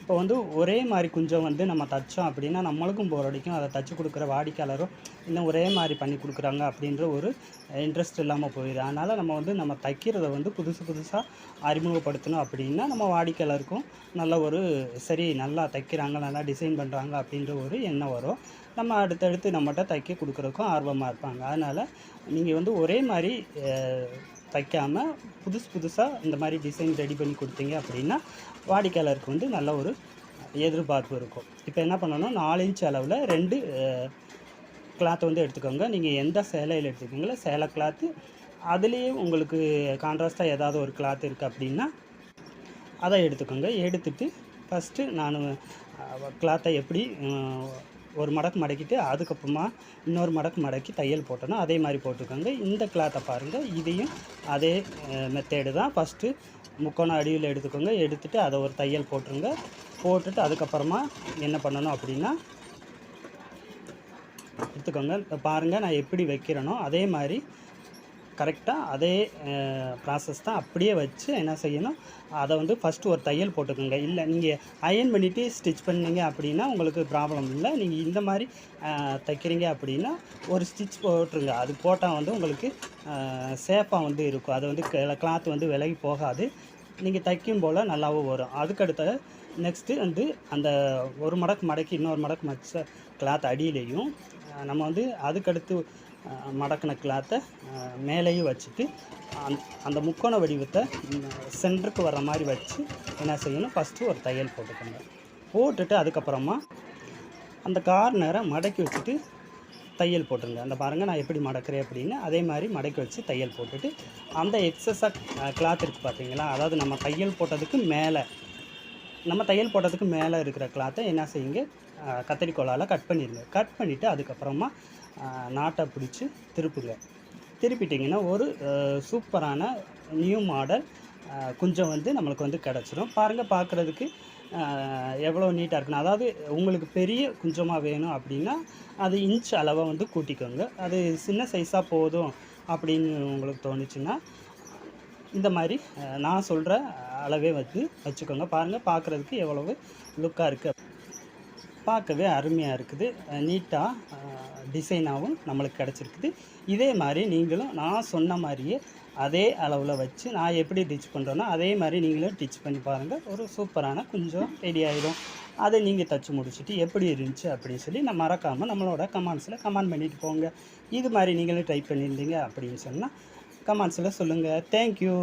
இப்போ வந்து ஒரே மாதிரி குஞ்சம் வந்து நம்ம தைச்சோம் அப்படின்னா நம்மளுக்கும் போர் அடிக்கும். அதை தைச்சி கொடுக்குற வாடிக்கையாளரும் இன்னும் ஒரே மாதிரி பண்ணி கொடுக்குறாங்க அப்படின்ற ஒரு இன்ட்ரெஸ்ட் இல்லாமல் போயிடுது. அதனால் நம்ம வந்து நம்ம தைக்கிறத வந்து புதுசாக அறிமுகப்படுத்தணும் அப்படின்னா நம்ம வாடிக்கையாளருக்கும் நல்ல ஒரு சரி நல்லா தைக்கிறாங்க, நல்லா டிசைன் பண்ணுறாங்க அப்படின்ற ஒரு எண்ணம் வரும். நம்ம அடுத்தடுத்து நம்மகிட்ட தைக்க கொடுக்குறதுக்கும் ஆர்வமாக இருப்பாங்க. அதனால் நீங்கள் வந்து ஒரே மாதிரி தைக்காமல் புதுசாக இந்த மாதிரி டிசைன் ரெடி பண்ணி கொடுத்தீங்க அப்படின்னா வாடிக்கையாளருக்கு வந்து நல்ல ஒரு எதிர்பார்ப்பு இருக்கும். இப்போ என்ன பண்ணணும், 4 இன்ச் அளவில் 2 கிளாத்தை வந்து எடுத்துக்கோங்க. நீங்கள் எந்த சேலையில் எடுத்துக்கோங்களோ சேலை கிளாத்து, அதுலேயே உங்களுக்கு கான்ட்ராஸ்ட்டாக ஏதாவது ஒரு கிளாத் இருக்குது அப்படின்னா அதை எடுத்துக்கோங்க. எடுத்துகிட்டு ஃபஸ்ட்டு நான் கிளாத்தை எப்படி ஒரு மடக்கு மடக்கிட்டு அதுக்கப்புறமா இன்னொரு மடக்கு மடக்கி தையல் போட்டோன்னா அதே மாதிரி போட்டுக்கோங்க. இந்த கிளாத்தை பாருங்கள், இதையும் அதே மெத்தேடு தான். ஃபஸ்ட்டு முக்கோணம் அடியில் எடுத்துக்கோங்க. எடுத்துகிட்டு அதை ஒரு தையல் போட்டுருங்க. போட்டுட்டு அதுக்கப்புறமா என்ன பண்ணணும் அப்படின்னா எடுத்துக்கோங்க. பாருங்கள் நான் எப்படி வைக்கிறேனோ அதே மாதிரி கரெக்டாக அதே ப்ராசஸ் தான் அப்படியே வச்சு என்ன செய்யணும், அதை வந்து ஃபஸ்ட்டு ஒரு தையல் போட்டுக்கோங்க. இல்லை நீங்கள் அயர்ன் பண்ணிவிட்டு ஸ்டிச் பண்ணிங்க அப்படின்னா உங்களுக்கு ப்ராப்ளம் இல்லை. நீங்கள் இந்த மாதிரி தைக்கிறீங்க அப்படின்னா ஒரு ஸ்டிச் போட்டுருங்க. அது போட்டால் வந்து உங்களுக்கு சேஃபாக வந்து இருக்கும். அது வந்து கிளாத் வந்து விலகி போகாது. நீங்கள் தைக்கும் போல் நல்லாவும் வரும். அதுக்கடுத்த நெக்ஸ்ட்டு வந்து அந்த ஒரு மடக்கு மடக்கி இன்னொரு மடக்கு மச்ச கிளாத் அடியிலையும் நம்ம வந்து அதுக்கடுத்து மடக்கின கிளாத்தை மேலேயும் வச்சுட்டு அந்த முக்கோண வடிவத்தை சென்டருக்கு வர்ற மாதிரி வச்சு என்ன செய்யணும், ஃபஸ்ட்டு ஒரு தையல் போட்டுக்கோங்க. போட்டுட்டு அதுக்கப்புறமா அந்த கார்னரை மடக்கி வச்சுட்டு தையல் போட்டுருங்க. அந்த பாருங்கள் நான் எப்படி மடக்கிறேன் அப்படின்னு அதே மாதிரி மடக்கி வச்சு தையல் போட்டுட்டு அந்த எக்ஸஸாக கிளாத் இருக்குது பார்த்தீங்களா, அதாவது நம்ம தையல் போட்டதுக்கு மேலே இருக்கிற கிளாத்தை என்ன செய்யுங்க, கத்தரிக்கோலால் கட் பண்ணிடுங்க. கட் பண்ணிவிட்டு அதுக்கப்புறமா நாட்டை பிடிச்சி திருப்பிட்டிங்கன்னா ஒரு சூப்பரான நியூ மாடல் குஞ்சம் வந்து நம்மளுக்கு வந்து கிடச்சிரும். பாருங்கள் பார்க்குறதுக்கு எவ்வளோ நீட்டாக இருக்குன்னு. அதாவது உங்களுக்கு பெரிய குஞ்சமாக வேணும் அப்படின்னா அது இன்ச் அளவை வந்து கூட்டிக்கோங்க. அது சின்ன சைஸாக போதும் அப்படின்னு உங்களுக்கு தோணுச்சுன்னா இந்த மாதிரி நான் சொல்கிற அளவே வந்து வச்சுக்கோங்க. பாருங்கள் பார்க்குறதுக்கு எவ்வளவு லுக்காக இருக்குது, பார்க்கவே அருமையாக இருக்குது, நீட்டாக டிசைனாகவும் நம்மளுக்கு கிடச்சிருக்குது. இதே மாதிரி நீங்களும் நான் சொன்ன மாதிரியே அதே அளவில் வச்சு நான் எப்படி டிச் பண்ணுறேனோ அதே மாதிரி நீங்களும் டிச் பண்ணி பாருங்கள். ஒரு சூப்பரான கொஞ்சம் ரெடி ஆகிடும். அதை நீங்கள் தைச்சி முடிச்சுட்டு எப்படி இருந்துச்சு அப்படின்னு சொல்லி நான் மறக்காமல் நம்மளோட கமெண்ட்ஸில் கமெண்ட் பண்ணிவிட்டு போங்க. இது மாதிரி நீங்களும் ட்ரை பண்ணியிருந்தீங்க அப்படின்னு சொன்னால் கமெண்ட்ஸில் சொல்லுங்கள். தேங்க்யூ.